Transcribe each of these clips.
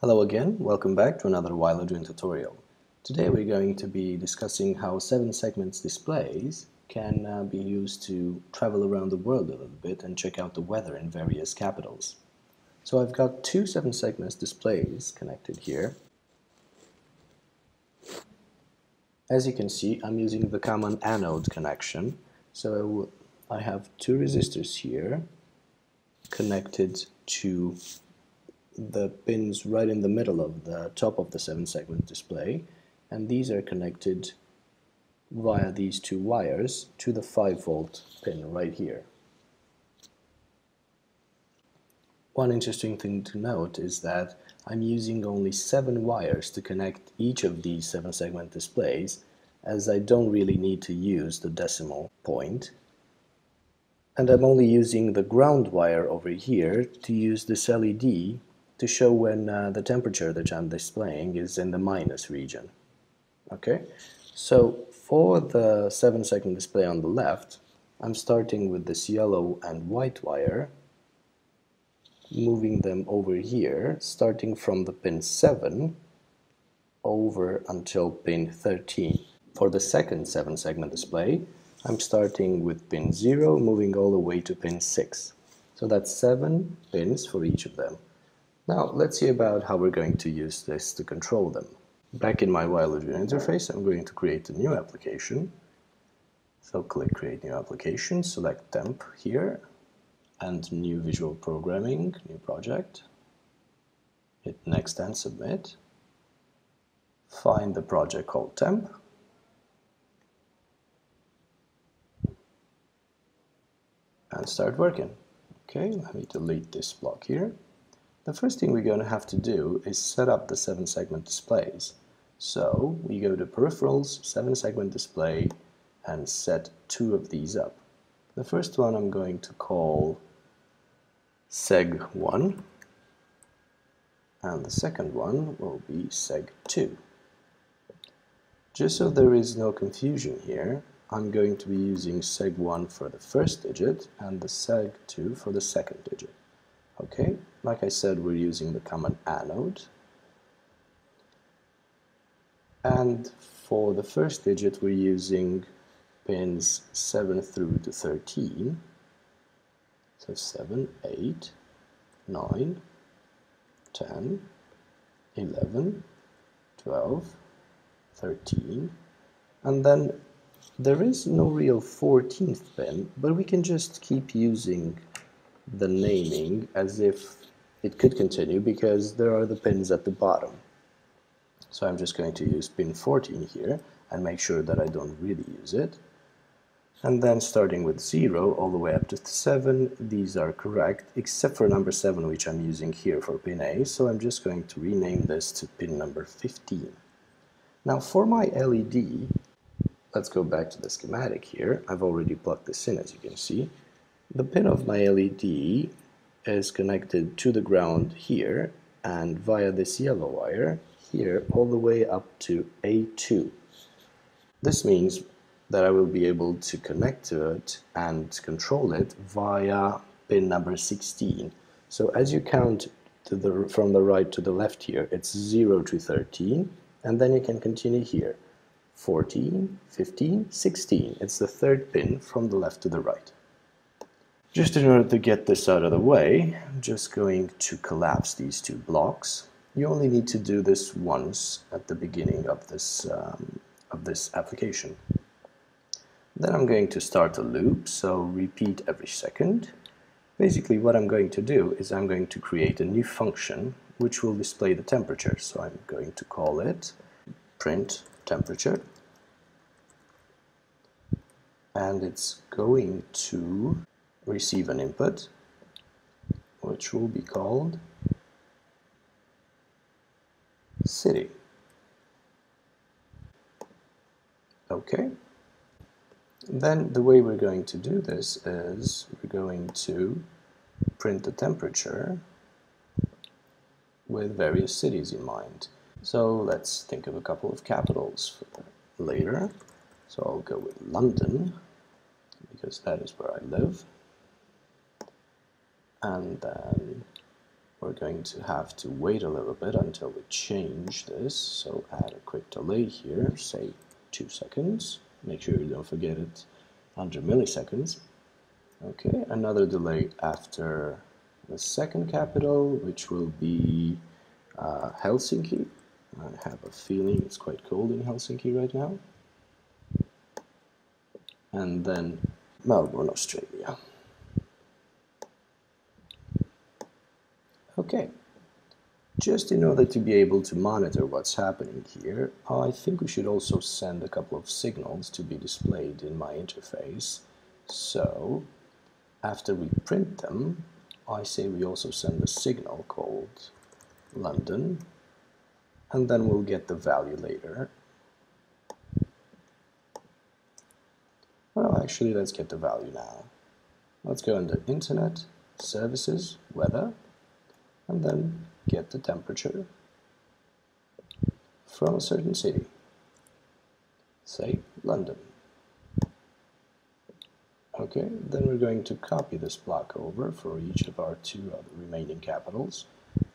Hello again, welcome back to another While Doing tutorial. Today we're going to be discussing how 7 segments displays can be used to travel around the world a little bit and check out the weather in various capitals. So I've got two 7 segments displays connected here. As you can see, I'm using the common anode connection. So I have two resistors here connected to the pins right in the middle of the top of the 7-segment display, and these are connected via these two wires to the 5-volt pin right here. One interesting thing to note is that I'm using only 7 wires to connect each of these 7-segment displays, as I don't really need to use the decimal point. And I'm only using the ground wire over here to use this LED to show when the temperature that I'm displaying is in the minus region. Okay, so for the 7-segment display on the left, I'm starting with this yellow and white wire, moving them over here, starting from the pin 7 over until pin 13. For the second 7-segment display, I'm starting with pin 0, moving all the way to pin 6. So that's 7 pins for each of them. Now let's see about how we're going to use this to control them. Back in my While interface, I'm going to create a new application. So click Create New Application, select Temp here, and New Visual Programming, New Project. Hit Next and Submit. Find the project called Temp. And start working. Okay, let me delete this block here. The first thing we're going to have to do is set up the 7-segment displays. So we go to Peripherals, 7-segment display, and set 2 of these up. The first one I'm going to call Seg1, and the second one will be Seg2. Just so there is no confusion here, I'm going to be using Seg1 for the first digit and the Seg2 for the second digit. Okay, like I said, we're using the common anode. And for the first digit, we're using pins 7 through to 13. So 7, 8, 9, 10, 11, 12, 13. And then there is no real 14th pin, but we can just keep using the naming as if it could continue because there are the pins at the bottom. So I'm just going to use pin 14 here and make sure that I don't really use it. And then starting with 0 all the way up to 7, these are correct, except for number 7, which I'm using here for pin A, so I'm just going to rename this to pin number 15. Now for my LED, let's go back to the schematic here. I've already plugged this in, as you can see. The pin of my LED is connected to the ground here and via this yellow wire here all the way up to A2. This means that I will be able to connect to it and control it via pin number 16. So as you count from the right to the left here, it's 0 to 13, and then you can continue here. 14, 15, 16. It's the third pin from the left to the right. Just in order to get this out of the way, I'm just going to collapse these two blocks. You only need to do this once at the beginning of this application. Then I'm going to start a loop, so repeat every second. Basically what I'm going to do is I'm going to create a new function which will display the temperature. So I'm going to call it print temperature, and it's going to receive an input which will be called city. Okay, then the way we're going to do this is we're going to print the temperature with various cities in mind. So let's think of a couple of capitals for later. So I'll go with London because that is where I live. And then we're going to have to wait a little bit until we change this, so add a quick delay here, say 2 seconds. Make sure you don't forget it under milliseconds. Okay, another delay after the second capital, which will be Helsinki. I have a feeling it's quite cold in Helsinki right now. And then Melbourne, Australia. Okay, just in order to be able to monitor what's happening here, I think we should also send a couple of signals to be displayed in my interface. So, after we print them, I say we also send a signal called London, and then we'll get the value later. Well, actually, let's get the value now. Let's go under Internet, Services, Weather, and then get the temperature from a certain city, say London. Okay, then we're going to copy this block over for each of our 2 other remaining capitals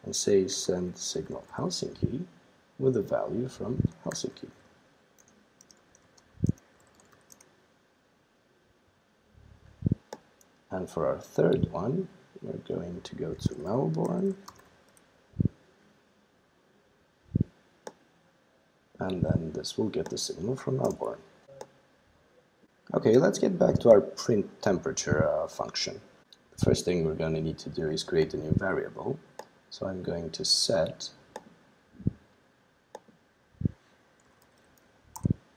and say send signal Helsinki with a value from Helsinki. And for our third one, we're going to go to Melbourne, and then this will get the signal from Melbourne. Okay, let's get back to our print temperature function. The first thing we're going to need to do is create a new variable. So I'm going to set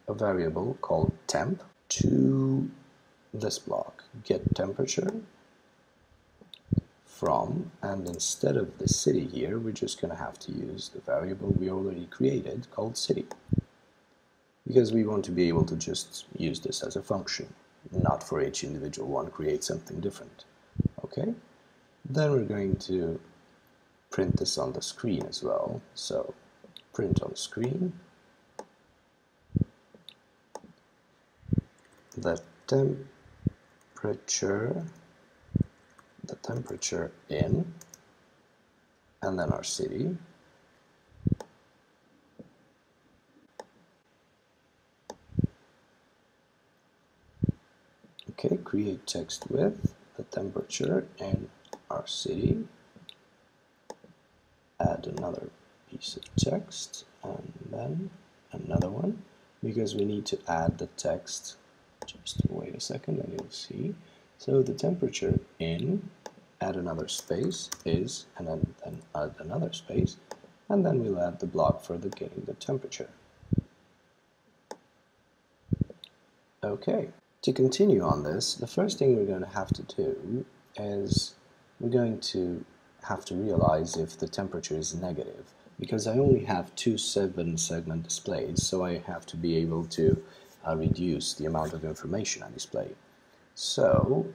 a variable called temp to this block, get temperature from, and instead of the city here, we're just going to have to use the variable we already created called city, because we want to be able to just use this as a function, not for each individual one create something different. Okay, then we're going to print this on the screen as well, so print on screen the temperature in, and then our city, okay, create text with the temperature in our city, add another piece of text, and then another one, because we need to add the text. Just wait a second and you'll see. So the temperature in, add another space, is, and then add another space, and then we'll add the block for the getting the temperature. Okay, to continue on this, the first thing we're going to have to do is we're going to have to realize if the temperature is negative, because I only have 2 7-segment displays, so I have to be able to reduce the amount of information I display. So,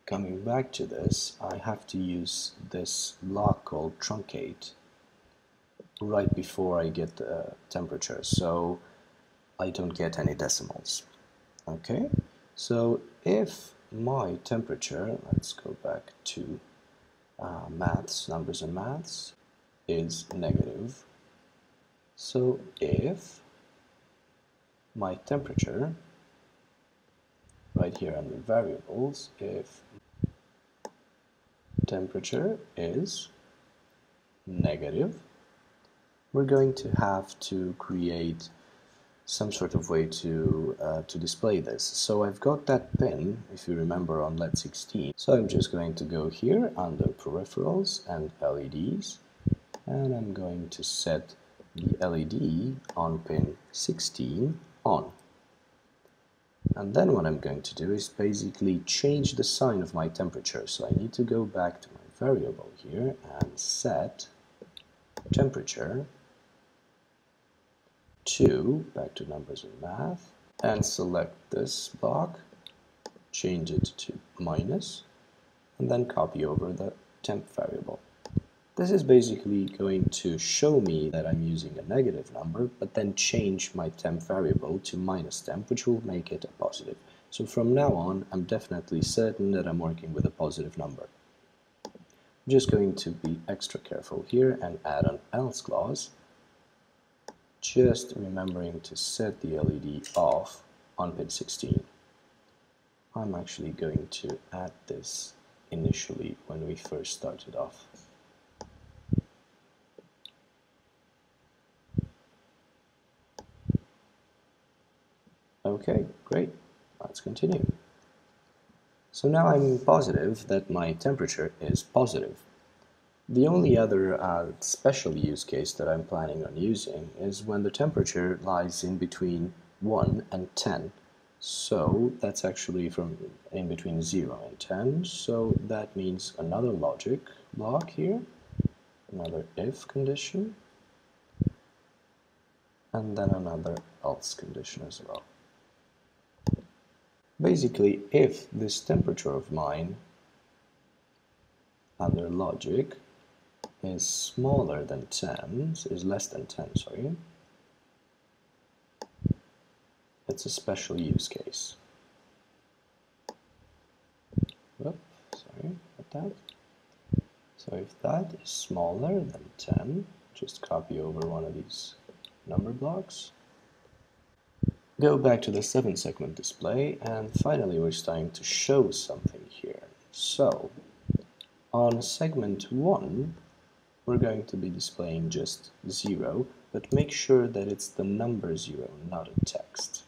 coming back to this, I have to use this block called truncate right before I get the temperature, so I don't get any decimals. Okay, so if my temperature, let's go back to maths, numbers and maths, is negative, so if my temperature, right here under variables, if temperature is negative, we're going to have to create some sort of way to display this. So I've got that pin, if you remember, on LED 16. So I'm just going to go here under peripherals and LEDs, and I'm going to set the LED on pin 16 on. And then what I'm going to do is basically change the sign of my temperature. So I need to go back to my variable here and set temperature to, back to numbers and math, and select this block, change it to minus, and then copy over the temp variable. This is basically going to show me that I'm using a negative number, but then change my temp variable to minus temp, which will make it a positive. So from now on, I'm definitely certain that I'm working with a positive number. I'm just going to be extra careful here and add an else clause, just remembering to set the LED off on pin 16. I'm actually going to add this initially when we first started off. Okay, great. Let's continue. So now I'm positive that my temperature is positive. The only other special use case that I'm planning on using is when the temperature lies in between 1 and 10. So that's actually from in between 0 and 10. So that means another logic block here, another if condition, and then another else condition as well. Basically, if this temperature of mine under logic is smaller than 10, is less than 10, sorry, it's a special use case. Oops, sorry about that. So if that is smaller than 10, just copy over one of these number blocks. Go back to the 7-segment display, and finally we're starting to show something here. So, on segment 1, we're going to be displaying just 0, but make sure that it's the number 0, not a text.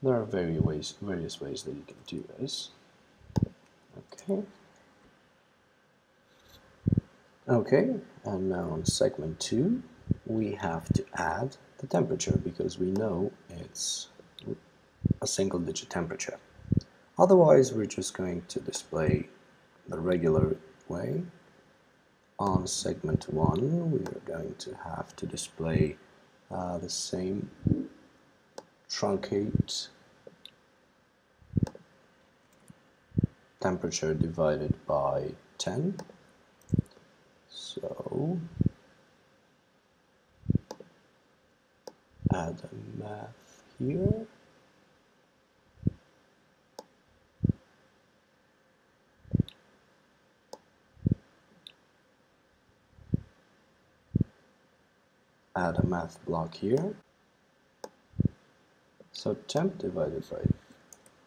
There are various ways that you can do this. Okay, and now on segment 2, we have to add the temperature because we know it's a single-digit temperature. Otherwise, we're just going to display the regular way. On segment 1, we are going to have to display the same truncate temperature divided by 10. So add a math here. Add a math block here. So temp divided by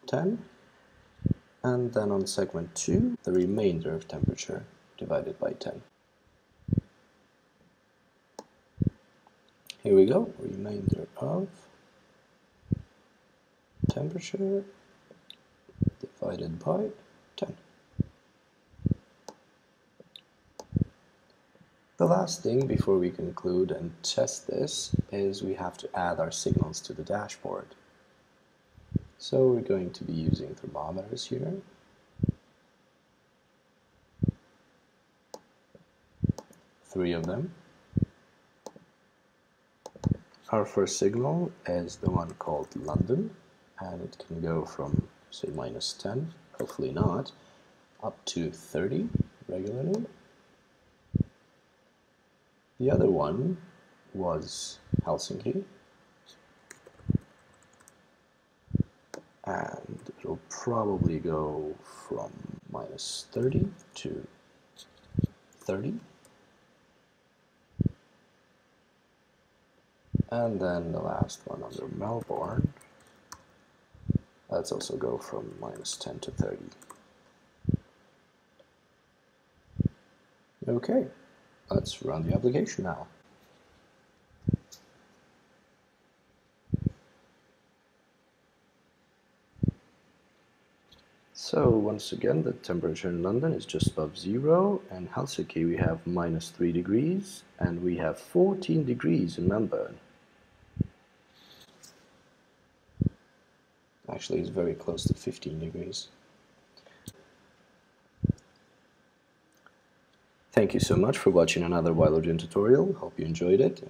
10. And then on segment 2, the remainder of temperature divided by 10. Here we go, remainder of temperature divided by 10. The last thing before we conclude and test this is we have to add our signals to the dashboard. So we're going to be using thermometers here. Three of them. Our first signal is the one called London, and it can go from, say, -10, hopefully not, up to 30 regularly. The other one was Helsinki, and it'll probably go from -30 to 30. And then the last one under Melbourne, let's also go from -10 to 30. Okay, let's run the application now. So once again, the temperature in London is just above 0, and Helsinki we have -3 degrees, and we have 14 degrees in Melbourne. Actually, it's very close to 15 degrees. Thank you so much for watching another Wild tutorial. Hope you enjoyed it.